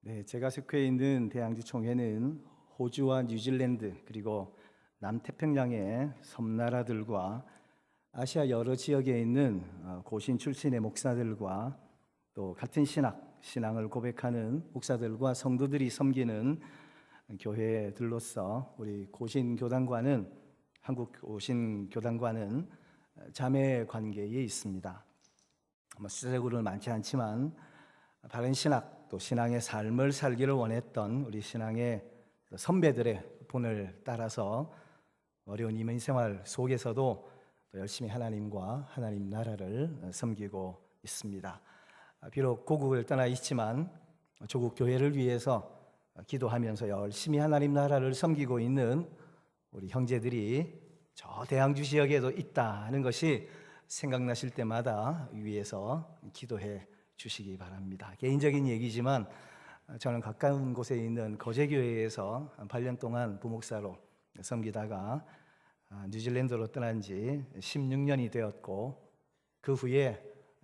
네, 제가 속해 있는 대양주 총회는 호주와 뉴질랜드 그리고 남태평양의 섬나라들과 아시아 여러 지역에 있는 고신 출신의 목사들과 또 같은 신앙을 고백하는 목사들과 성도들이 섬기는 교회들로서 우리 고신교단과는 한국 고신교단과는 자매 관계에 있습니다. 수적으로는 많지 않지만 바른 신학 또 신앙의 삶을 살기를 원했던 우리 신앙의 선배들의 본을 따라서 어려운 이민 생활 속에서도 또 열심히 하나님과 하나님 나라를 섬기고 있습니다. 비록 고국을 떠나 있지만 조국 교회를 위해서 기도하면서 열심히 하나님 나라를 섬기고 있는 우리 형제들이 저 대양주 지역에도 있다는 것이 생각나실 때마다 위에서 기도해 주시기 바랍니다. 개인적인 얘기지만 저는 가까운 곳에 있는 거제교회에서 8년 동안 부목사로 섬기다가 뉴질랜드로 떠난 지 16년이 되었고 그 후에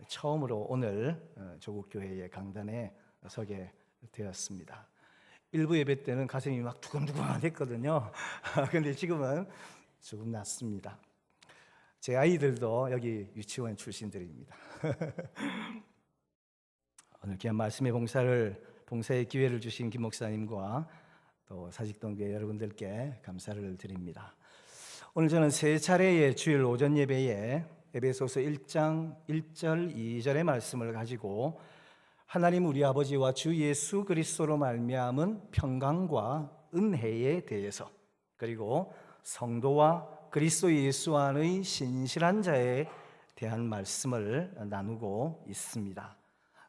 처음으로 오늘 조국교회의 강단에 서게 되었습니다. 일부 예배 때는 가슴이 막 두근두근했거든요. 그런데 지금은 조금 낫습니다. 제 아이들도 여기 유치원 출신들입니다. 오늘 귀한 말씀의 봉사의 기회를 주신 김 목사님과 또 사직동교회 여러분들께 감사를 드립니다. 오늘 저는 세 차례의 주일 오전 예배에 에베소서 1장 1절 2절의 말씀을 가지고 하나님 우리 아버지와 주 예수 그리스도로 말미암은 평강과 은혜에 대해서, 그리고 성도와 그리스도 예수 안의 신실한 자에 대한 말씀을 나누고 있습니다.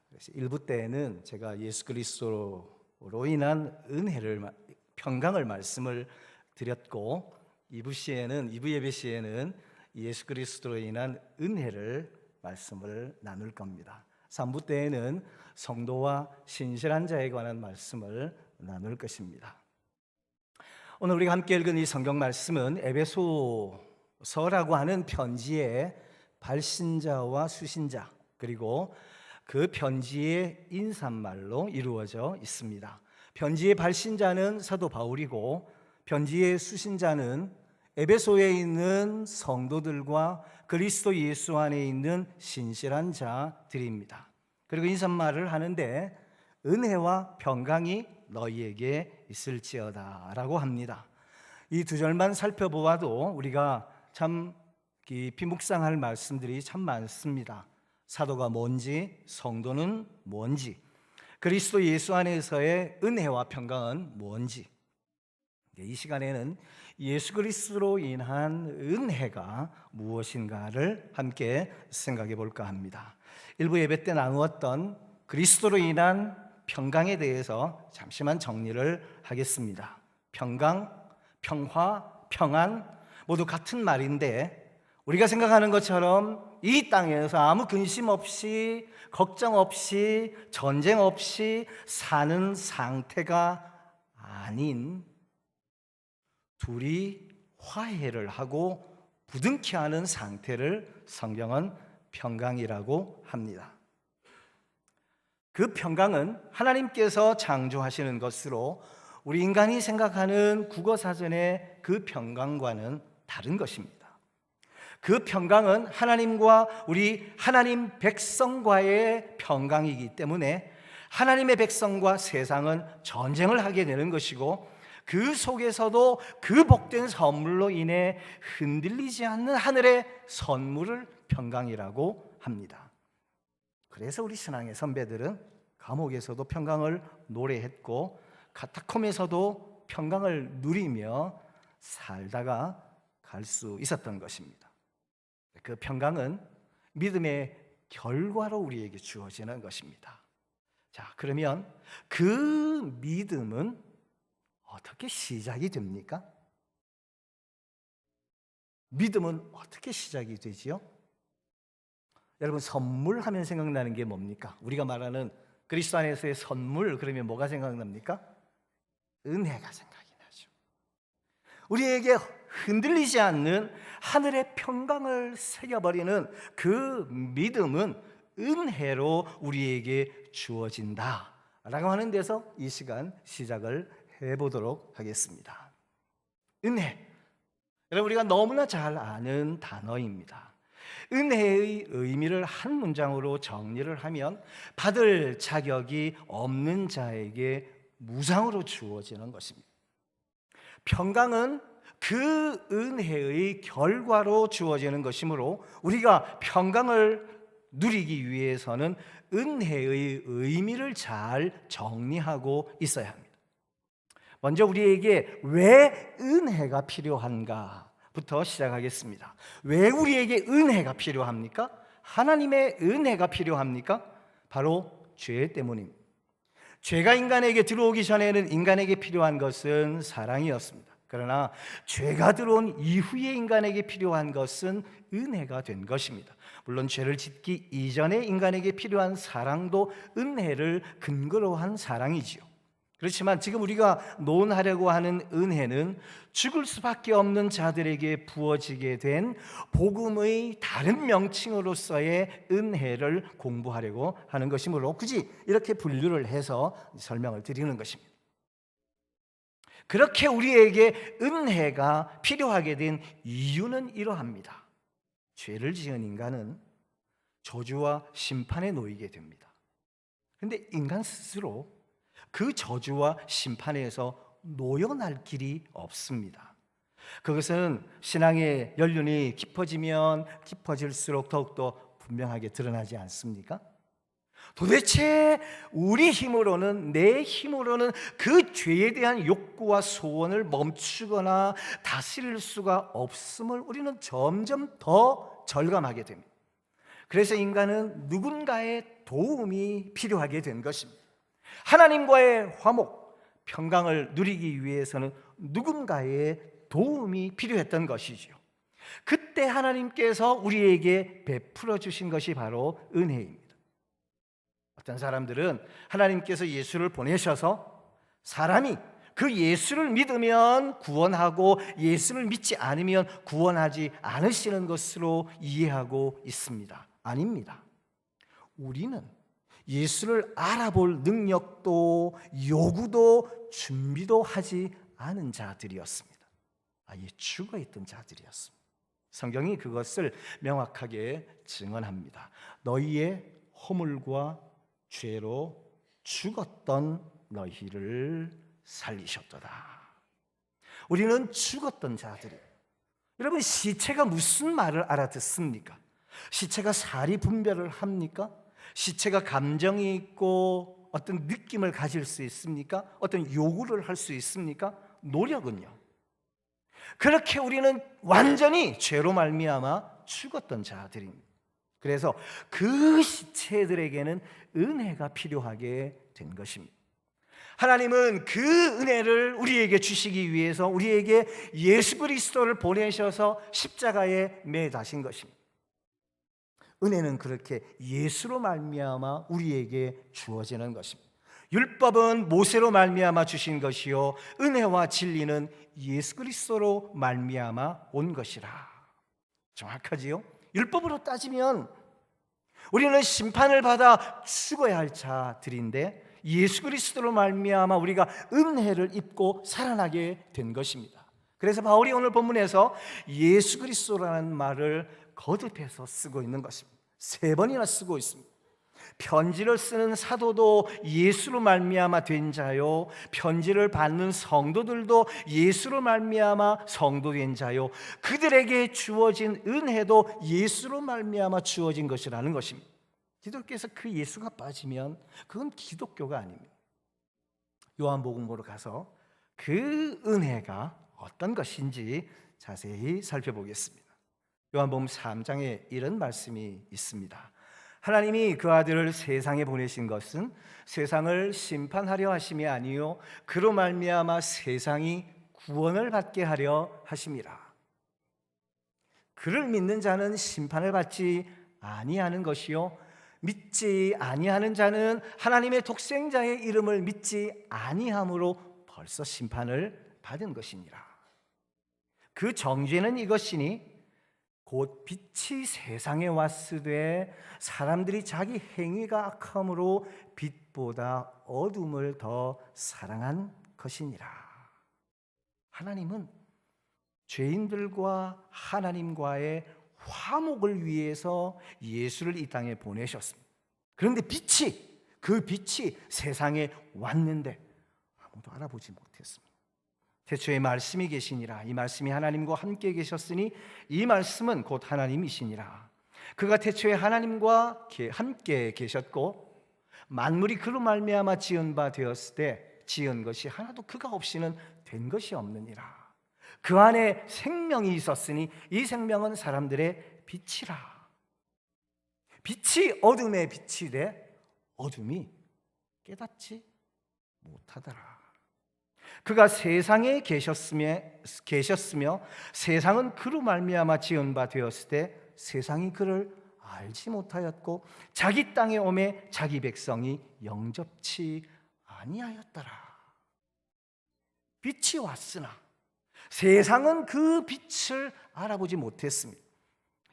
그래서 1부 때에는 제가 예수 그리스도로 인한 평강을 말씀을 드렸고 2부 예배 시에는 예수 그리스도로 인한 은혜를 말씀을 나눌 겁니다. 3부 때에는 성도와 신실한 자에 관한 말씀을 나눌 것입니다. 오늘 우리가 함께 읽은 이 성경 말씀은 에베소서라고 하는 편지의 발신자와 수신자 그리고 그 편지의 인사말로 이루어져 있습니다. 편지의 발신자는 사도 바울이고 편지의 수신자는 에베소에 있는 성도들과 그리스도 예수 안에 있는 신실한 자들입니다. 그리고 인사말을 하는데 은혜와 평강이 너희에게 있을지어다 라고 합니다. 이 두 절만 살펴보아도 우리가 참 깊이 묵상할 말씀들이 참 많습니다. 사도가 뭔지, 성도는 뭔지, 그리스도 예수 안에서의 은혜와 평강은 뭔지, 이 시간에는 예수 그리스도로 인한 은혜가 무엇인가를 함께 생각해 볼까 합니다. 일부 예배 때 나누었던 그리스도로 인한 평강에 대해서 잠시만 정리를 하겠습니다. 평강, 평화, 평안 모두 같은 말인데 우리가 생각하는 것처럼 이 땅에서 아무 근심 없이 걱정 없이 전쟁 없이 사는 상태가 아닌 둘이 화해를 하고 부둥켜 하는 상태를 성경은 평강이라고 합니다. 그 평강은 하나님께서 창조하시는 것으로 우리 인간이 생각하는 국어사전의 그 평강과는 다른 것입니다. 그 평강은 하나님과 우리 하나님 백성과의 평강이기 때문에 하나님의 백성과 세상은 전쟁을 하게 되는 것이고 그 속에서도 그 복된 선물로 인해 흔들리지 않는 하늘의 선물을 평강이라고 합니다. 그래서 우리 신앙의 선배들은 감옥에서도 평강을 노래했고 카타콤에서도 평강을 누리며 살다가 갈 수 있었던 것입니다. 그 평강은 믿음의 결과로 우리에게 주어지는 것입니다. 자, 그러면 그 믿음은 어떻게 시작이 됩니까? 믿음은 어떻게 시작이 되지요? 여러분, 선물하면 생각나는 게 뭡니까? 우리가 말하는 그리스도 안에서의 선물, 그러면 뭐가 생각납니까? 은혜가 생각이 나죠. 우리에게 흔들리지 않는 하늘의 평강을 새겨버리는 그 믿음은 은혜로 우리에게 주어진다 라고 하는 데서 이 시간 시작을 해보도록 하겠습니다. 은혜, 여러분 우리가 너무나 잘 아는 단어입니다. 은혜의 의미를 한 문장으로 정리를 하면 받을 자격이 없는 자에게 무상으로 주어지는 것입니다. 평강은 그 은혜의 결과로 주어지는 것이므로 우리가 평강을 누리기 위해서는 은혜의 의미를 잘 정리하고 있어야 합니다. 먼저 우리에게 왜 은혜가 필요한가부터 시작하겠습니다. 왜 우리에게 은혜가 필요합니까? 하나님의 은혜가 필요합니까? 바로 죄 때문입니다. 죄가 인간에게 들어오기 전에는 인간에게 필요한 것은 사랑이었습니다. 그러나 죄가 들어온 이후에 인간에게 필요한 것은 은혜가 된 것입니다. 물론 죄를 짓기 이전에 인간에게 필요한 사랑도 은혜를 근거로 한 사랑이지요. 그렇지만 지금 우리가 논하려고 하는 은혜는 죽을 수밖에 없는 자들에게 부어지게 된 복음의 다른 명칭으로서의 은혜를 공부하려고 하는 것이므로 굳이 이렇게 분류를 해서 설명을 드리는 것입니다. 그렇게 우리에게 은혜가 필요하게 된 이유는 이러합니다. 죄를 지은 인간은 저주와 심판에 놓이게 됩니다. 그런데 인간 스스로 그 저주와 심판에서 놓여날 길이 없습니다. 그것은 신앙의 연륜이 깊어지면 깊어질수록 더욱더 분명하게 드러나지 않습니까? 도대체 우리 힘으로는, 내 힘으로는 그 죄에 대한 욕구와 소원을 멈추거나 다스릴 수가 없음을 우리는 점점 더 절감하게 됩니다. 그래서 인간은 누군가의 도움이 필요하게 된 것입니다. 하나님과의 화목, 평강을 누리기 위해서는 누군가의 도움이 필요했던 것이죠. 그때 하나님께서 우리에게 베풀어 주신 것이 바로 은혜입니다. 어떤 사람들은 하나님께서 예수를 보내셔서 사람이 그 예수를 믿으면 구원하고 예수를 믿지 않으면 구원하지 않으시는 것으로 이해하고 있습니다. 아닙니다. 우리는 예수를 알아볼 능력도 요구도 준비도 하지 않은 자들이었습니다. 아예 죽어있던 자들이었습니다. 성경이 그것을 명확하게 증언합니다. 너희의 허물과 죄로 죽었던 너희를 살리셨도다. 우리는 죽었던 자들이. 여러분, 시체가 무슨 말을 알아듣습니까? 시체가 사리 분별을 합니까? 시체가 감정이 있고 어떤 느낌을 가질 수 있습니까? 어떤 요구를 할 수 있습니까? 노력은요. 그렇게 우리는 완전히 죄로 말미암아 죽었던 자들입니다. 그래서 그 시체들에게는 은혜가 필요하게 된 것입니다. 하나님은 그 은혜를 우리에게 주시기 위해서 우리에게 예수 그리스도를 보내셔서 십자가에 매다신 것입니다. 은혜는 그렇게 예수로 말미암아 우리에게 주어지는 것입니다. 율법은 모세로 말미암아 주신 것이요 은혜와 진리는 예수 그리스도로 말미암아 온 것이라. 정확하지요? 율법으로 따지면 우리는 심판을 받아 죽어야 할 자들인데 예수 그리스도로 말미암아 우리가 은혜를 입고 살아나게 된 것입니다. 그래서 바울이 오늘 본문에서 예수 그리스도라는 말을 거듭해서 쓰고 있는 것입니다. 3번이나 쓰고 있습니다. 편지를 쓰는 사도도 예수로 말미암아 된 자요, 편지를 받는 성도들도 예수로 말미암아 성도 된 자요, 그들에게 주어진 은혜도 예수로 말미암아 주어진 것이라는 것입니다. 기독교에서 그 예수가 빠지면 그건 기독교가 아닙니다. 요한복음으로 가서 그 은혜가 어떤 것인지 자세히 살펴보겠습니다. 요한복음 3장에 이런 말씀이 있습니다. 하나님이 그 아들을 세상에 보내신 것은 세상을 심판하려 하심이 아니요 그로 말미암아 세상이 구원을 받게 하려 하심이라. 그를 믿는 자는 심판을 받지 아니하는 것이요 믿지 아니하는 자는 하나님의 독생자의 이름을 믿지 아니함으로 벌써 심판을 받은 것이니라. 그 정죄는 이것이니 곧 빛이 세상에 왔으되 사람들이 자기 행위가 악함으로 빛보다 어둠을 더 사랑한 것이니라. 하나님은 죄인들과 하나님과의 화목을 위해서 예수를 이 땅에 보내셨습니다. 그런데 그 빛이 세상에 왔는데 아무도 알아보지 못했습니다. 태초에 말씀이 계시니라. 이 말씀이 하나님과 함께 계셨으니 이 말씀은 곧 하나님이시니라. 그가 태초에 하나님과 함께 계셨고 만물이 그로 말미암아 지은 바 되었을 때 지은 것이 하나도 그가 없이는 된 것이 없느니라. 그 안에 생명이 있었으니 이 생명은 사람들의 빛이라. 빛이 어둠의 빛이 돼 어둠이 깨닫지 못하더라. 그가 세상에 계셨으며 세상은 그로 말미암아 지은 바 되었을 때 세상이 그를 알지 못하였고 자기 땅에 오매 자기 백성이 영접치 아니하였더라. 빛이 왔으나 세상은 그 빛을 알아보지 못했습니다.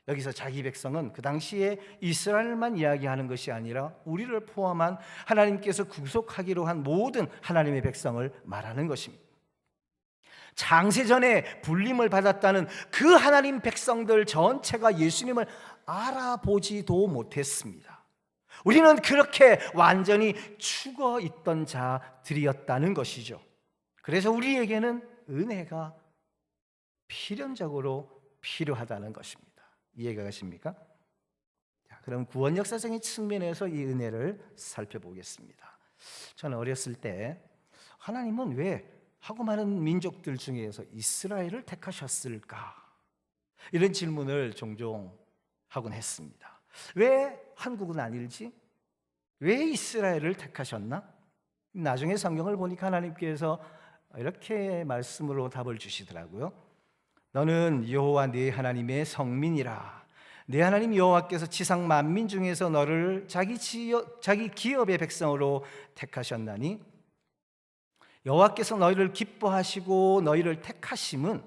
여기서 자기 백성은 그 당시에 이스라엘만 이야기하는 것이 아니라 우리를 포함한 하나님께서 구속하기로 한 모든 하나님의 백성을 말하는 것입니다. 창세전에 불림을 받았다는 그 하나님 백성들 전체가 예수님을 알아보지도 못했습니다. 우리는 그렇게 완전히 죽어 있던 자들이었다는 것이죠. 그래서 우리에게는 은혜가 필연적으로 필요하다는 것입니다. 이해가 가십니까? 자, 그럼 구원 역사적인 측면에서 이 은혜를 살펴보겠습니다. 저는 어렸을 때 하나님은 왜 하고 많은 민족들 중에서 이스라엘을 택하셨을까? 이런 질문을 종종 하곤 했습니다. 왜 한국은 아닐지? 왜 이스라엘을 택하셨나? 나중에 성경을 보니까 하나님께서 이렇게 말씀으로 답을 주시더라고요. 너는 여호와 네 하나님의 성민이라. 네 하나님 여호와께서 지상 만민 중에서 너를 자기 기업의 백성으로 택하셨나니 여호와께서 너희를 기뻐하시고 너희를 택하심은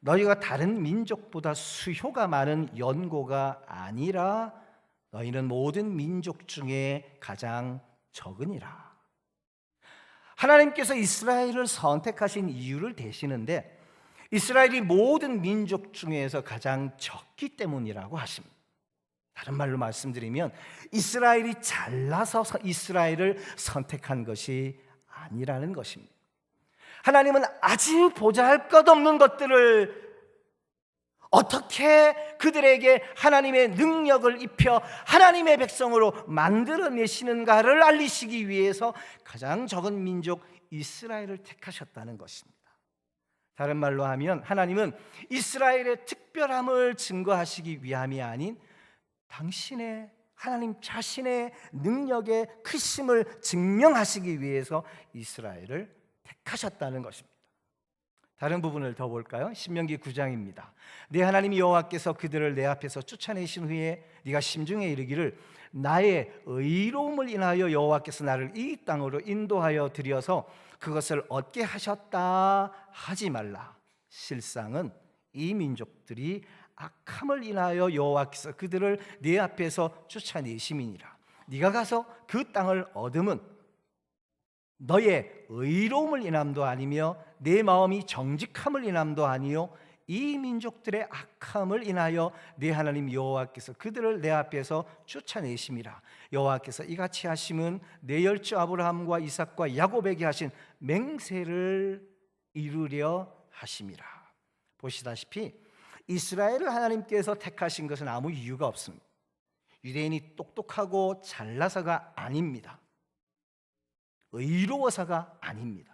너희가 다른 민족보다 수효가 많은 연고가 아니라 너희는 모든 민족 중에 가장 적으니라. 하나님께서 이스라엘을 선택하신 이유를 대시는데 이스라엘이 모든 민족 중에서 가장 적기 때문이라고 하십니다. 다른 말로 말씀드리면 이스라엘이 잘나서 이스라엘을 선택한 것이 아니라는 것입니다. 하나님은 아주 보잘것없는 것들을 어떻게 그들에게 하나님의 능력을 입혀 하나님의 백성으로 만들어내시는가를 알리시기 위해서 가장 적은 민족 이스라엘을 택하셨다는 것입니다. 다른 말로 하면 하나님은 이스라엘의 특별함을 증거하시기 위함이 아닌 당신의 하나님 자신의 능력의 크심을 증명하시기 위해서 이스라엘을 택하셨다는 것입니다. 다른 부분을 더 볼까요? 신명기 9장입니다. 네 하나님 여호와께서 그들을 내 앞에서 쫓아내신 후에 네가 심중에 이르기를 나의 의로움을 인하여 여호와께서 나를 이 땅으로 인도하여 들여서 그것을 얻게 하셨다 하지 말라. 실상은 이 민족들이 악함을 인하여 여호와께서 그들을 네 앞에서 쫓아내심이니라. 네가 가서 그 땅을 얻음은 너의 의로움을 인함도 아니며 내 마음이 정직함을 인함도 아니요 이 민족들의 악함을 인하여 네 하나님 여호와께서 그들을 내 앞에서 쫓아내심이라. 여호와께서 이같이 하심은 내 열조 아브라함과 이삭과 야곱에게 하신 맹세를 이루려 하심이라. 보시다시피 이스라엘을 하나님께서 택하신 것은 아무 이유가 없습니다. 유대인이 똑똑하고 잘나서가 아닙니다. 의로워서가 아닙니다.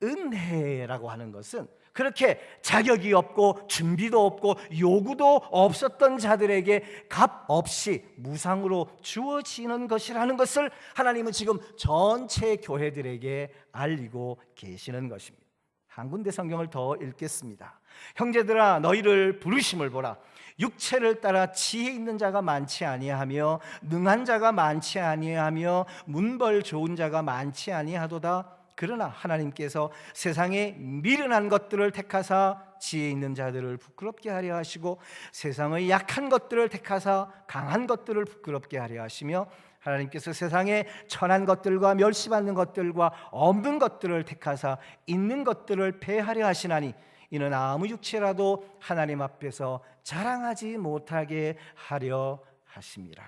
은혜라고 하는 것은 그렇게 자격이 없고 준비도 없고 요구도 없었던 자들에게 값 없이 무상으로 주어지는 것이라는 것을 하나님은 지금 전체 교회들에게 알리고 계시는 것입니다. 한 군데 성경을 더 읽겠습니다. 형제들아 너희를 부르심을 보라. 육체를 따라 지혜 있는 자가 많지 아니하며 능한 자가 많지 아니하며 문벌 좋은 자가 많지 아니하도다. 그러나 하나님께서 세상의 미련한 것들을 택하사 지혜 있는 자들을 부끄럽게 하려 하시고, 세상의 약한 것들을 택하사 강한 것들을 부끄럽게 하려 하시며, 하나님께서 세상의 천한 것들과 멸시받는 것들과 없는 것들을 택하사 있는 것들을 패하려 하시나니, 이는 아무 육체라도 하나님 앞에서 자랑하지 못하게 하려 하심이라.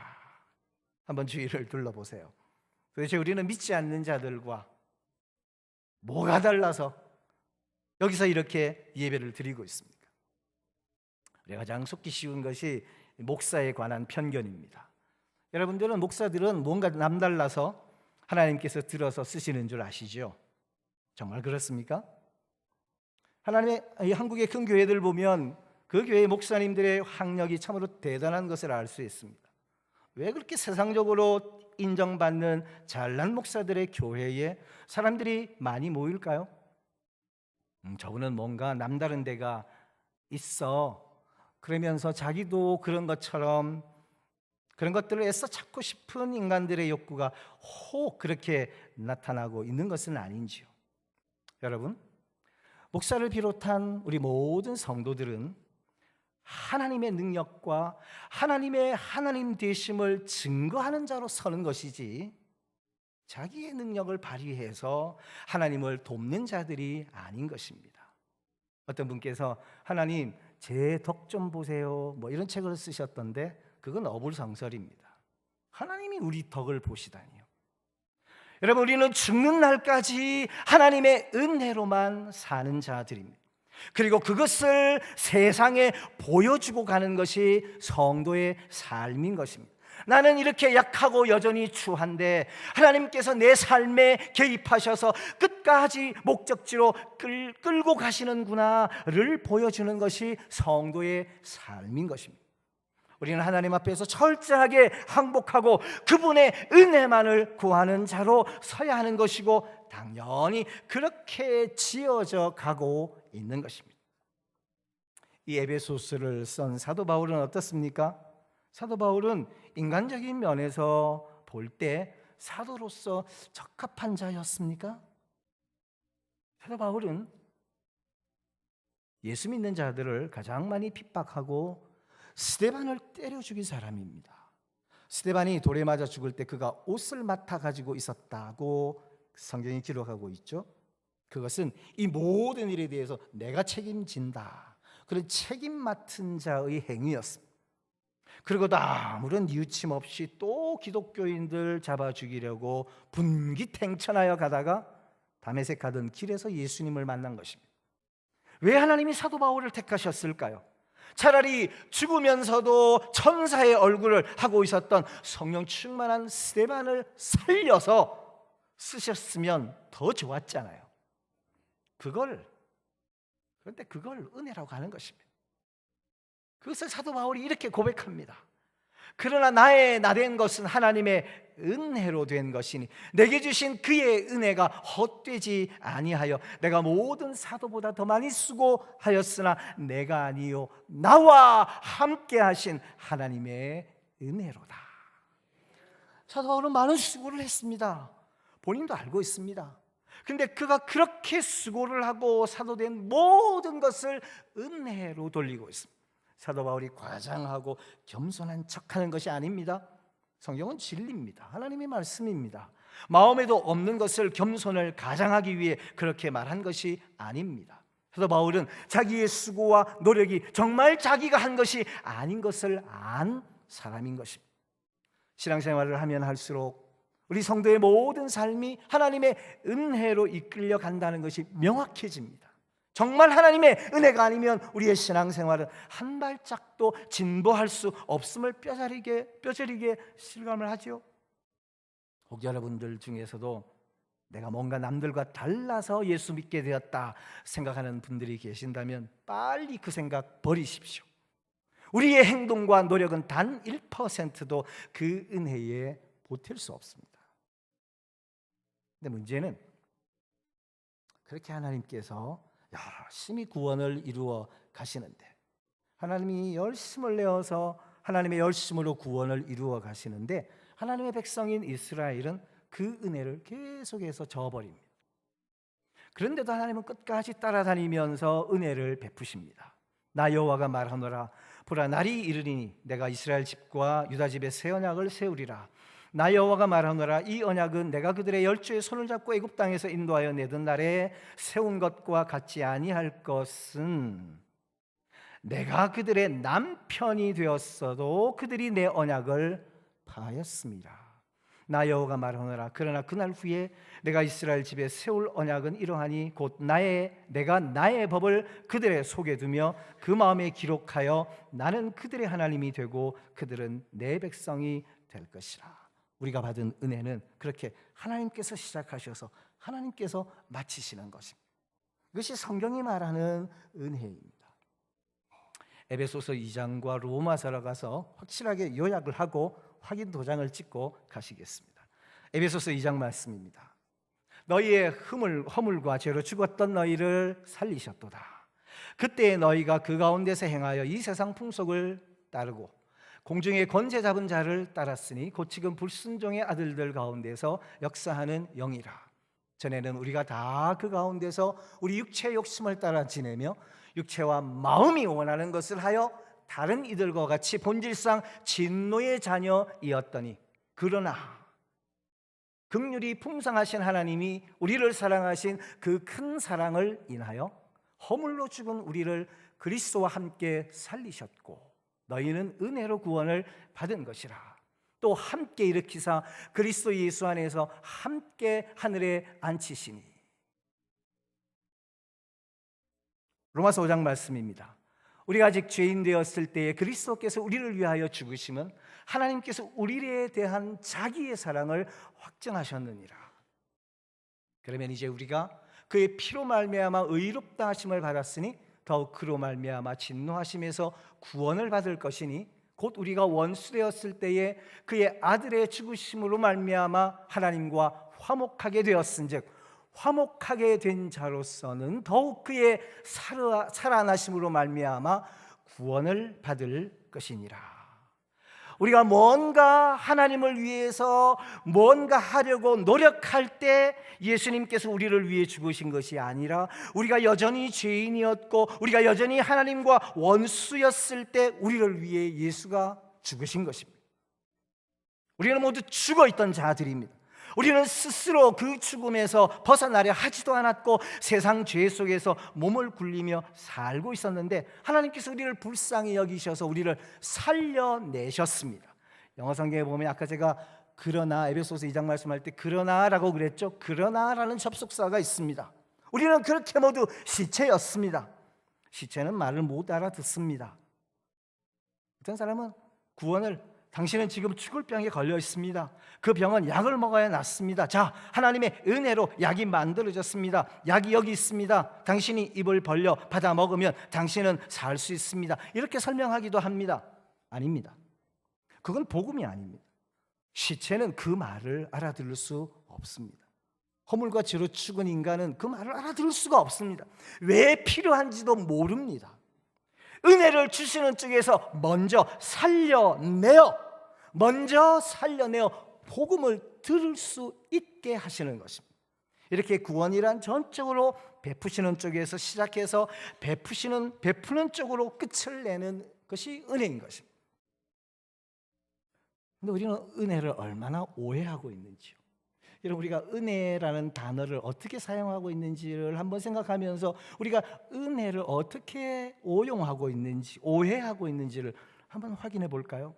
한번 주위를 둘러보세요. 도대체 우리는 믿지 않는 자들과 뭐가 달라서 여기서 이렇게 예배를 드리고 있습니까? 우리가 가장 속기 쉬운 것이 목사에 관한 편견입니다. 여러분들은 목사들은 뭔가 남달라서 하나님께서 들어서 쓰시는 줄 아시죠? 정말 그렇습니까? 하나님의 한국의 큰 교회들 보면 그 교회 목사님들의 학력이 참으로 대단한 것을 알 수 있습니다. 왜 그렇게 세상적으로 인정받는 잘난 목사들의 교회에 사람들이 많이 모일까요? 저분은 뭔가 남다른 데가 있어. 그러면서 자기도 그런 것처럼 그런 것들을 애써 찾고 싶은 인간들의 욕구가 혹 그렇게 나타나고 있는 것은 아닌지요? 여러분, 목사를 비롯한 우리 모든 성도들은 하나님의 능력과 하나님의 하나님 되심을 증거하는 자로 서는 것이지, 자기의 능력을 발휘해서 하나님을 돕는 자들이 아닌 것입니다. 어떤 분께서 하나님 제 덕 좀 보세요 이런 책을 쓰셨던데, 그건 어불성설입니다. 하나님이 우리 덕을 보시다니요. 여러분, 우리는 죽는 날까지 하나님의 은혜로만 사는 자들입니다. 그리고 그것을 세상에 보여주고 가는 것이 성도의 삶인 것입니다. 나는 이렇게 약하고 여전히 추한데 하나님께서 내 삶에 개입하셔서 끝까지 목적지로 끌고 가시는구나를 보여주는 것이 성도의 삶인 것입니다. 우리는 하나님 앞에서 철저하게 항복하고 그분의 은혜만을 구하는 자로 서야 하는 것이고, 당연히 그렇게 지어져 가고 있는 것입니다. 이 에베소서를 쓴 사도 바울은 어떻습니까? 사도 바울은 인간적인 면에서 볼 때 사도로서 적합한 자였습니까? 사도 바울은 예수 믿는 자들을 가장 많이 핍박하고 스데반을 때려 죽인 사람입니다. 스데반이 돌에 맞아 죽을 때 그가 옷을 맡아 가지고 있었다고 성경이 기록하고 있죠. 그것은 이 모든 일에 대해서 내가 책임진다, 그런 책임 맡은 자의 행위였습니다. 그리고도 아무런 뉘우침 없이 또 기독교인들 잡아 죽이려고 분기탱천하여 가다가 다메섹 가던 길에서 예수님을 만난 것입니다. 왜 하나님이 사도 바울을 택하셨을까요? 차라리 죽으면서도 천사의 얼굴을 하고 있었던 성령 충만한 스데반을 살려서 쓰셨으면 더 좋았잖아요. 그런데 그걸 은혜라고 하는 것입니다. 그것을 사도 바울이 이렇게 고백합니다. 그러나 나된 것은 하나님의 은혜로 된 것이니 내게 주신 그의 은혜가 헛되지 아니하여 내가 모든 사도보다 더 많이 수고하였으나 내가 아니요 나와 함께 하신 하나님의 은혜로다. 사도 바울은 많은 수고를 했습니다. 본인도 알고 있습니다. 근데 그가 그렇게 수고를 하고 사도된 모든 것을 은혜로 돌리고 있습니다. 사도 바울이 과장하고 겸손한 척하는 것이 아닙니다. 성경은 진리입니다. 하나님의 말씀입니다. 마음에도 없는 것을 겸손을 가장하기 위해 그렇게 말한 것이 아닙니다. 사도 바울은 자기의 수고와 노력이 정말 자기가 한 것이 아닌 것을 안 사람인 것입니다. 신앙생활을 하면 할수록 우리 성도의 모든 삶이 하나님의 은혜로 이끌려 간다는 것이 명확해집니다. 정말 하나님의 은혜가 아니면 우리의 신앙생활은 한 발짝도 진보할 수 없음을 뼈저리게 실감을 하죠. 혹 여러분들 중에서도 내가 뭔가 남들과 달라서 예수 믿게 되었다 생각하는 분들이 계신다면 빨리 그 생각 버리십시오. 우리의 행동과 노력은 단 1%도 그 은혜에 보탤 수 없습니다. 근데 문제는 그렇게 하나님께서 열심히 구원을 이루어 가시는데, 하나님이 열심을 내어서 하나님의 열심으로 구원을 이루어 가시는데 하나님의 백성인 이스라엘은 그 은혜를 계속해서 저버립니다. 그런데도 하나님은 끝까지 따라다니면서 은혜를 베푸십니다. 나 여호와가 말하노라 보라 날이 이르리니 내가 이스라엘 집과 유다 집에 새 언약을 세우리라. 나 여호와가 말하노라 이 언약은 내가 그들의 열조의 손을 잡고 애굽 땅에서 인도하여 내던 날에 세운 것과 같지 아니할 것은 내가 그들의 남편이 되었어도 그들이 내 언약을 파하였습니다. 나 여호와가 말하노라 그러나 그날 후에 내가 이스라엘 집에 세울 언약은 이러하니 곧 내가 나의 법을 그들의 속에 두며 그 마음에 기록하여 나는 그들의 하나님이 되고 그들은 내 백성이 될 것이라. 우리가 받은 은혜는 그렇게 하나님께서 시작하셔서 하나님께서 마치시는 것입니다. 이것이 성경이 말하는 은혜입니다. 에베소서 2장과 로마서로 가서 확실하게 요약을 하고 확인 도장을 찍고 가시겠습니다. 에베소서 2장 말씀입니다. 너희의 허물과 죄로 죽었던 너희를 살리셨도다. 그때 너희가 그 가운데서 행하여 이 세상 풍속을 따르고 공중의 권세 잡은 자를 따랐으니 곧 지금 불순종의 아들들 가운데서 역사하는 영이라. 전에는 우리가 다 그 가운데서 우리 육체의 욕심을 따라 지내며 육체와 마음이 원하는 것을 하여 다른 이들과 같이 본질상 진노의 자녀이었더니 그러나 긍휼이 풍성하신 하나님이 우리를 사랑하신 그 큰 사랑을 인하여 허물로 죽은 우리를 그리스도와 함께 살리셨고 너희는 은혜로 구원을 받은 것이라. 또 함께 일으키사 그리스도 예수 안에서 함께 하늘에 앉히시니. 로마서 5장 말씀입니다. 우리가 아직 죄인 되었을 때에 그리스도께서 우리를 위하여 죽으심은 하나님께서 우리에 대한 자기의 사랑을 확증하셨느니라. 그러면 이제 우리가 그의 피로 말미암아 의롭다 하심을 받았으니 더욱 그로 말미암아 진노하심에서 구원을 받을 것이니 곧 우리가 원수되었을 때에 그의 아들의 죽으심으로 말미암아 하나님과 화목하게 되었은즉 화목하게 된 자로서는 더욱 그의 살아나심으로 말미암아 구원을 받을 것이니라. 우리가 뭔가 하나님을 위해서 뭔가 하려고 노력할 때 예수님께서 우리를 위해 죽으신 것이 아니라 우리가 여전히 죄인이었고 우리가 여전히 하나님과 원수였을 때 우리를 위해 예수가 죽으신 것입니다. 우리는 모두 죽어있던 자들입니다. 우리는 스스로 그 죽음에서 벗어나려 하지도 않았고 세상 죄 속에서 몸을 굴리며 살고 있었는데 하나님께서 우리를 불쌍히 여기셔서 우리를 살려내셨습니다. 영어 성경에 보면 아까 제가 그러나 에베소서 2장 말씀할 때 그러나라고 그랬죠. 그러나라는 접속사가 있습니다. 우리는 그렇게 모두 시체였습니다. 시체는 말을 못 알아듣습니다. 어떤 사람은 구원을 당신은 지금 죽을 병에 걸려 있습니다. 그 병은 약을 먹어야 낫습니다. 자, 하나님의 은혜로 약이 만들어졌습니다. 약이 여기 있습니다. 당신이 입을 벌려 받아 먹으면 당신은 살 수 있습니다. 이렇게 설명하기도 합니다. 아닙니다. 그건 복음이 아닙니다. 시체는 그 말을 알아들을 수 없습니다. 허물과 죄로 죽은 인간은 그 말을 알아들을 수가 없습니다. 왜 필요한지도 모릅니다. 은혜를 주시는 쪽에서 먼저 살려내어 복음을 들을 수 있게 하시는 것입니다. 이렇게 구원이란 전적으로 베푸시는 쪽에서 시작해서 베푸는 쪽으로 끝을 내는 것이 은혜인 것입니다. 근데 우리는 은혜를 얼마나 오해하고 있는지요. 여러분, 우리가 은혜라는 단어를 어떻게 사용하고 있는지를 한번 생각하면서 우리가 은혜를 어떻게 오용하고 있는지, 오해하고 있는지를 한번 확인해 볼까요?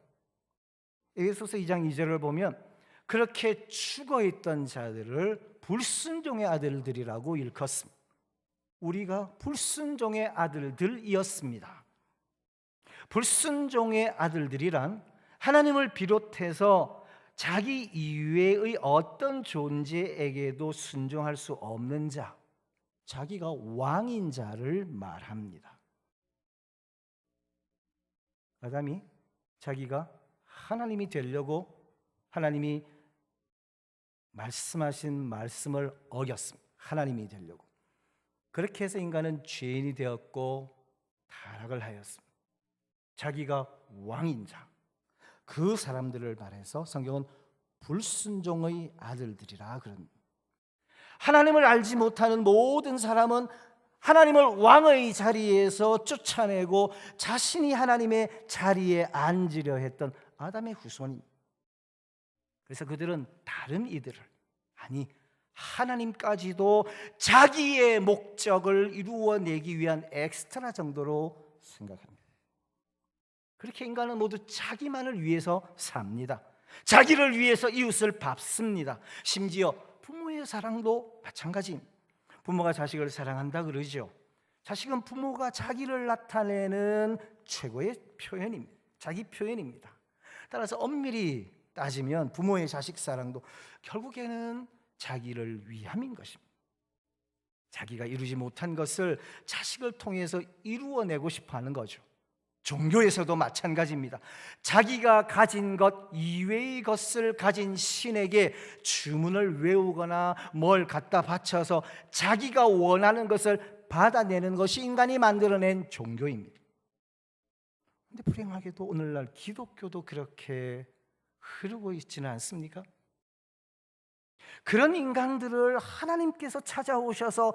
에베소서 2장 2절을 보면 그렇게 죽어있던 자들을 불순종의 아들들이라고 일컫습니다. 우리가 불순종의 아들들이었습니다. 불순종의 아들들이란 하나님을 비롯해서 자기 이외의 어떤 존재에게도 순종할 수 없는 자, 자기가 왕인 자를 말합니다. 아담이 자기가 하나님이 되려고 하나님이 말씀하신 말씀을 어겼습니다. 하나님이 되려고. 그렇게 해서 인간은 죄인이 되었고 타락을 하였습니다. 자기가 왕인 자, 그 사람들을 말해서 성경은 불순종의 아들들이라 그럽니다. 하나님을 알지 못하는 모든 사람은 하나님을 왕의 자리에서 쫓아내고 자신이 하나님의 자리에 앉으려 했던 아담의 후손입니다. 그래서 그들은 다른 이들을, 아니 하나님까지도 자기의 목적을 이루어내기 위한 엑스트라 정도로 생각합니다. 그렇게 인간은 모두 자기만을 위해서 삽니다. 자기를 위해서 이웃을 밟습니다. 심지어 부모의 사랑도 마찬가지입니다. 부모가 자식을 사랑한다 그러죠. 자식은 부모가 자기를 나타내는 최고의 표현입니다. 자기 표현입니다. 따라서 엄밀히 따지면 부모의 자식 사랑도 결국에는 자기를 위함인 것입니다. 자기가 이루지 못한 것을 자식을 통해서 이루어내고 싶어 하는 거죠. 종교에서도 마찬가지입니다. 자기가 가진 것 이외의 것을 가진 신에게 주문을 외우거나 뭘 갖다 바쳐서 자기가 원하는 것을 받아내는 것이 인간이 만들어낸 종교입니다. 그런데 불행하게도 오늘날 기독교도 그렇게 흐르고 있지는 않습니까? 그런 인간들을 하나님께서 찾아오셔서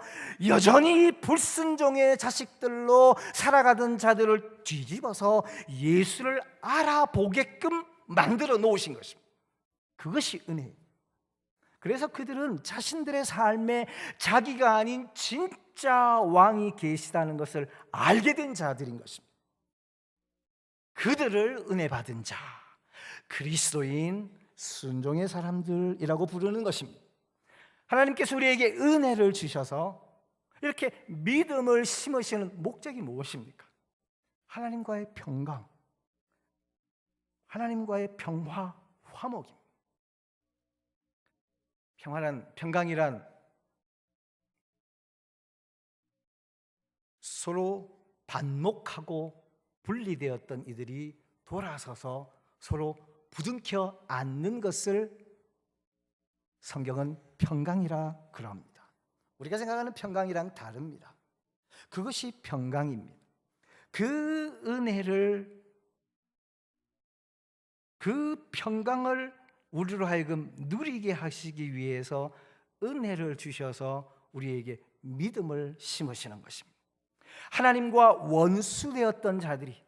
여전히 불순종의 자식들로 살아가던 자들을 뒤집어서 예수를 알아보게끔 만들어 놓으신 것입니다. 그것이 은혜예요. 그래서 그들은 자신들의 삶에 자기가 아닌 진짜 왕이 계시다는 것을 알게 된 자들인 것입니다. 그들을 은혜 받은 자, 그리스도인 순종의 사람들이라고 부르는 것입니다. 하나님께서 우리에게 은혜를 주셔서 이렇게 믿음을 심으시는 목적이 무엇입니까? 하나님과의 평강, 하나님과의 평화, 화목입니다. 평강이란 서로 반목하고 분리되었던 이들이 돌아서서 서로 부둥켜 안는 것을 성경은 평강이라 그럽니다. 우리가 생각하는 평강이랑 다릅니다. 그것이 평강입니다. 그 은혜를, 그 평강을 우리로 하여금 누리게 하시기 위해서 은혜를 주셔서 우리에게 믿음을 심으시는 것입니다. 하나님과 원수되었던 자들이,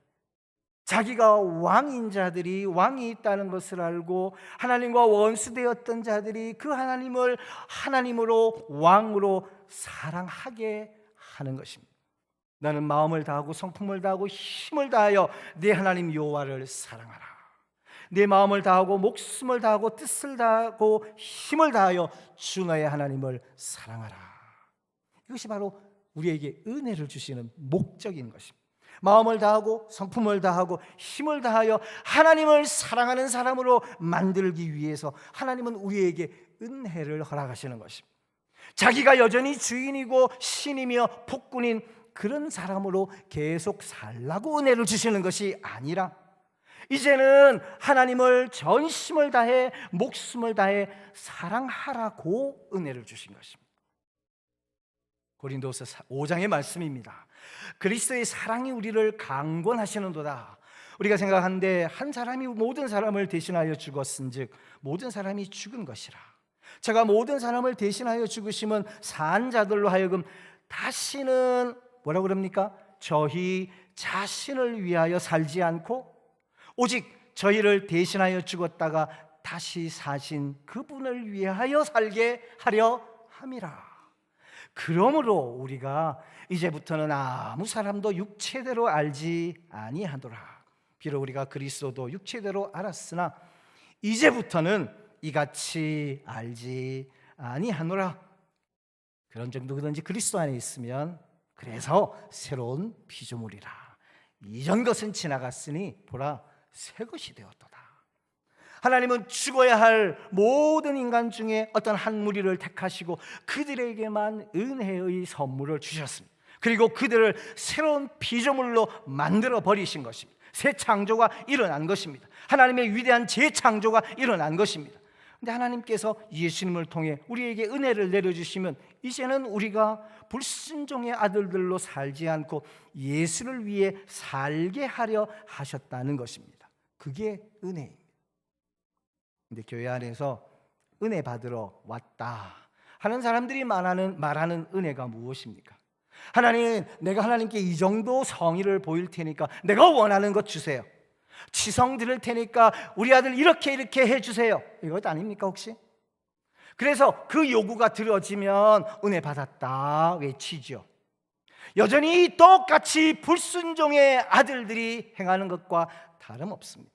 자기가 왕인 자들이 왕이 있다는 것을 알고 하나님과 원수되었던 자들이 그 하나님을 하나님으로 왕으로 사랑하게 하는 것입니다. 나는 마음을 다하고 성품을 다하고 힘을 다하여 내 하나님 여호와를 사랑하라. 내 마음을 다하고 목숨을 다하고 뜻을 다하고 힘을 다하여 주 너의 하나님을 사랑하라. 이것이 바로 우리에게 은혜를 주시는 목적인 것입니다. 마음을 다하고 성품을 다하고 힘을 다하여 하나님을 사랑하는 사람으로 만들기 위해서 하나님은 우리에게 은혜를 허락하시는 것입니다. 자기가 여전히 주인이고 신이며 폭군인 그런 사람으로 계속 살라고 은혜를 주시는 것이 아니라 이제는 하나님을 전심을 다해 목숨을 다해 사랑하라고 은혜를 주신 것입니다. 고린도서 5장의 말씀입니다. 그리스도의 사랑이 우리를 강권하시는도다. 우리가 생각하는데 한 사람이 모든 사람을 대신하여 죽었은즉 모든 사람이 죽은 것이라. 제가 모든 사람을 대신하여 죽으심은 산 자들로 하여금 다시는 뭐라고 그럽니까? 저희 자신을 위하여 살지 않고 오직 저희를 대신하여 죽었다가 다시 사신 그분을 위하여 살게 하려 함이라. 그러므로 우리가 이제부터는 아무 사람도 육체대로 알지 아니하노라. 비록 우리가 그리스도도 육체대로 알았으나 이제부터는 이같이 알지 아니하노라. 그런 정도든지 그리스도 안에 있으면 그래서 새로운 피조물이라. 이전 것은 지나갔으니 보라 새 것이 되었도다. 하나님은 죽어야 할 모든 인간 중에 어떤 한 무리를 택하시고 그들에게만 은혜의 선물을 주셨습니다. 그리고 그들을 새로운 피조물로 만들어 버리신 것입니다. 새 창조가 일어난 것입니다. 하나님의 위대한 재창조가 일어난 것입니다. 그런데 하나님께서 예수님을 통해 우리에게 은혜를 내려주시면 이제는 우리가 불순종의 아들들로 살지 않고 예수를 위해 살게 하려 하셨다는 것입니다. 그게 은혜입니다. 근데 교회 안에서 은혜 받으러 왔다, 하는 사람들이 말하는 은혜가 무엇입니까? 하나님, 내가 하나님께 이 정도 성의를 보일 테니까 내가 원하는 것 주세요. 치성 드릴 테니까 우리 아들 이렇게 해주세요. 이것 아닙니까 혹시? 그래서 그 요구가 들어지면 은혜 받았다 외치죠. 여전히 똑같이 불순종의 아들들이 행하는 것과 다름없습니다.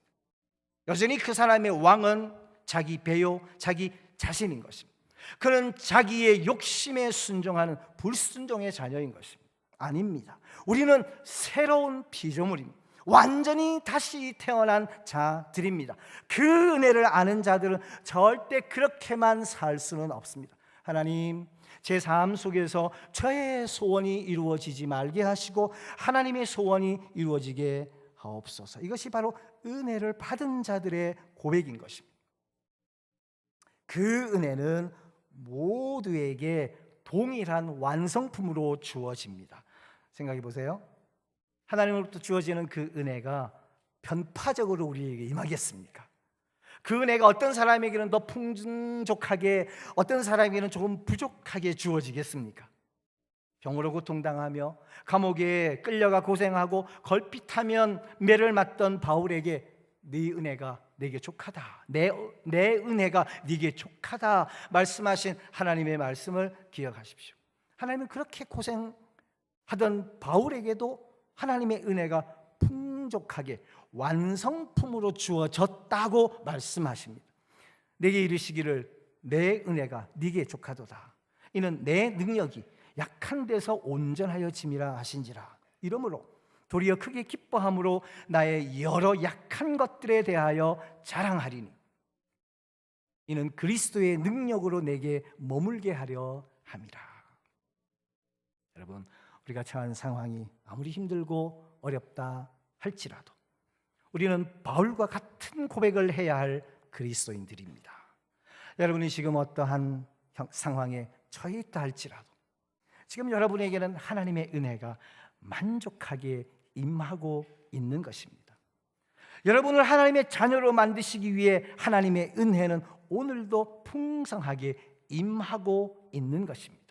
여전히 그 사람의 왕은 자기 배요, 자기 자신인 것입니다. 그는 자기의 욕심에 순종하는 불순종의 자녀인 것입니다. 아닙니다. 우리는 새로운 피조물입니다. 완전히 다시 태어난 자들입니다. 그 은혜를 아는 자들은 절대 그렇게만 살 수는 없습니다. 하나님, 제 삶 속에서 저의 소원이 이루어지지 말게 하시고 하나님의 소원이 이루어지게 하옵소서. 이것이 바로 은혜를 받은 자들의 고백인 것입니다. 그 은혜는 모두에게 동일한 완성품으로 주어집니다. 생각해 보세요. 하나님으로부터 주어지는 그 은혜가 편파적으로 우리에게 임하겠습니까? 그 은혜가 어떤 사람에게는 더 풍족하게, 어떤 사람에게는 조금 부족하게 주어지겠습니까? 병으로 고통당하며 감옥에 끌려가 고생하고 걸핏하면 매를 맞던 바울에게 네 은혜가 내게 족하다, 내 은혜가 네게 족하다 말씀하신 하나님의 말씀을 기억하십시오. 하나님은 그렇게 고생하던 바울에게도 하나님의 은혜가 풍족하게 완성품으로 주어졌다고 말씀하십니다. 내게 이르시기를 내 은혜가 네게 족하도다. 이는 내 능력이 약한 데서 온전하여 짐이라 하신지라. 이러므로 도리어 크게 기뻐함으로 나의 여러 약한 것들에 대하여 자랑하리니 이는 그리스도의 능력으로 내게 머물게 하려 함이라. 여러분, 우리가 처한 상황이 아무리 힘들고 어렵다 할지라도 우리는 바울과 같은 고백을 해야 할 그리스도인들입니다. 여러분이 지금 어떠한 상황에 처해 있다 할지라도 지금 여러분에게는 하나님의 은혜가 만족하게 임하고 있는 것입니다. 여러분을 하나님의 자녀로 만드시기 위해 하나님의 은혜는 오늘도 풍성하게 임하고 있는 것입니다.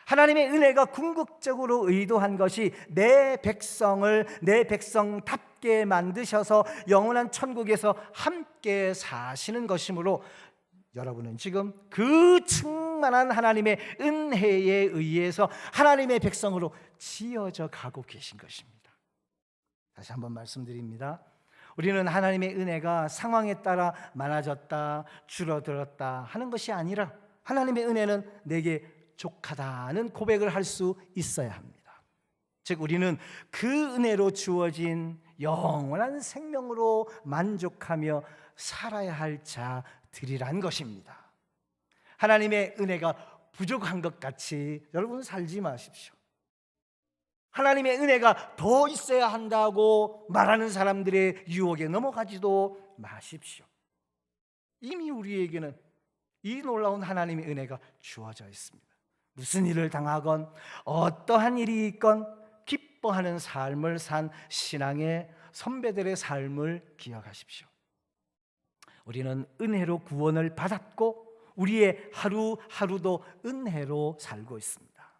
하나님의 은혜가 궁극적으로 의도한 것이 내 백성을 내 백성답게 만드셔서 영원한 천국에서 함께 사시는 것이므로 여러분은 지금 그 충만한 하나님의 은혜에 의해서 하나님의 백성으로 지어져 가고 계신 것입니다. 다시 한번 말씀드립니다. 우리는 하나님의 은혜가 상황에 따라 많아졌다, 줄어들었다 하는 것이 아니라 하나님의 은혜는 내게 족하다는 고백을 할 수 있어야 합니다. 즉 우리는 그 은혜로 주어진 영원한 생명으로 만족하며 살아야 할 자들이란 것입니다. 하나님의 은혜가 부족한 것 같이 여러분 살지 마십시오. 하나님의 은혜가 더 있어야 한다고 말하는 사람들의 유혹에 넘어가지도 마십시오. 이미 우리에게는 이 놀라운 하나님의 은혜가 주어져 있습니다. 무슨 일을 당하건 어떠한 일이 있건 기뻐하는 삶을 산 신앙의 선배들의 삶을 기억하십시오. 우리는 은혜로 구원을 받았고 우리의 하루하루도 은혜로 살고 있습니다.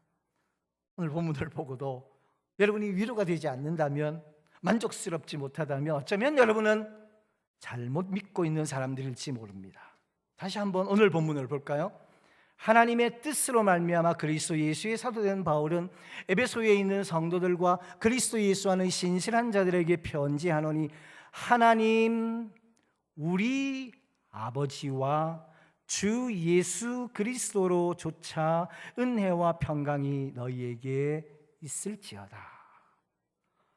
오늘 본문을 보고도 여러분이 위로가 되지 않는다면, 만족스럽지 못하다면 어쩌면 여러분은 잘못 믿고 있는 사람들일지 모릅니다. 다시 한번 오늘 본문을 볼까요? 하나님의 뜻으로 말미암아 그리스도 예수의 사도된 바울은 에베소에 있는 성도들과 그리스도 예수 안의 신실한 자들에게 편지하노니 하나님 우리 아버지와 주 예수 그리스도로 조차 은혜와 평강이 너희에게 있을지어다.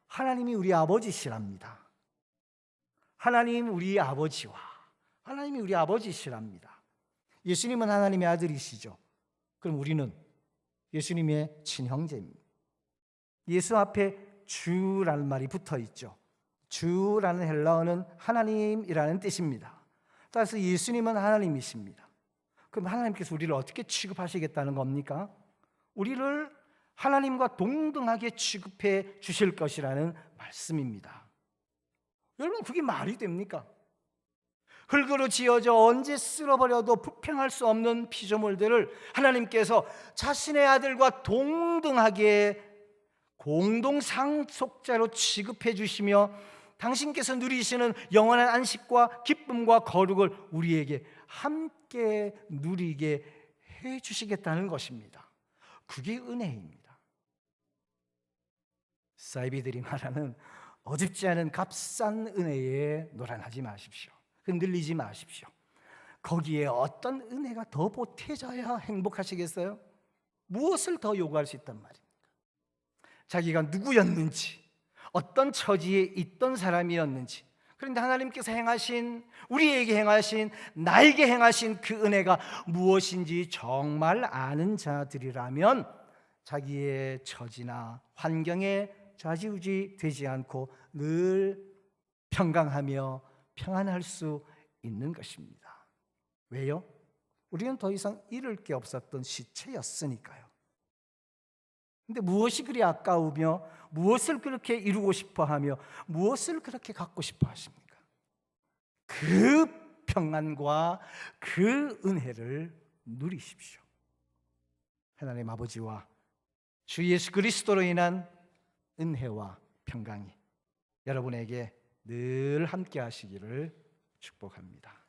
하나님이 우리 아버지시랍니다. 하나님이 우리 아버지시랍니다. 예수님은 하나님의 아들이시죠. 그럼 우리는 예수님의 친형제입니다. 예수 앞에 주라는 말이 붙어 있죠. 주라는 헬라어는 하나님이라는 뜻입니다. 따라서 예수님은 하나님이십니다. 그럼 하나님께서 우리를 어떻게 취급하시겠다는 겁니까? 우리를 하나님과 동등하게 취급해 주실 것이라는 말씀입니다. 여러분, 그게 말이 됩니까? 흙으로 지어져 언제 쓸어버려도 부평할 수 없는 피조물들을 하나님께서 자신의 아들과 동등하게 공동 상속자로 취급해 주시며 당신께서 누리시는 영원한 안식과 기쁨과 거룩을 우리에게 함께 누리게 해 주시겠다는 것입니다. 그게 은혜입니다. 사이비들이 말하는 어줍지 않은 값싼 은혜에 노란하지 마십시오. 흔들리지 마십시오. 거기에 어떤 은혜가 더 보태져야 행복하시겠어요? 무엇을 더 요구할 수 있단 말입니까? 자기가 누구였는지, 어떤 처지에 있던 사람이었는지, 그런데 하나님께서 행하신, 우리에게 행하신, 나에게 행하신 그 은혜가 무엇인지 정말 아는 자들이라면 자기의 처지나 환경에 좌지우지 되지 않고 늘 평강하며 평안할 수 있는 것입니다. 왜요? 우리는 더 이상 잃을 게 없었던 시체였으니까요. 근데 무엇이 그리 아까우며 무엇을 그렇게 이루고 싶어하며 무엇을 그렇게 갖고 싶어 하십니까? 그 평안과 그 은혜를 누리십시오. 하나님 아버지와 주 예수 그리스도로 인한 은혜와 평강이 여러분에게 늘 함께 하시기를 축복합니다.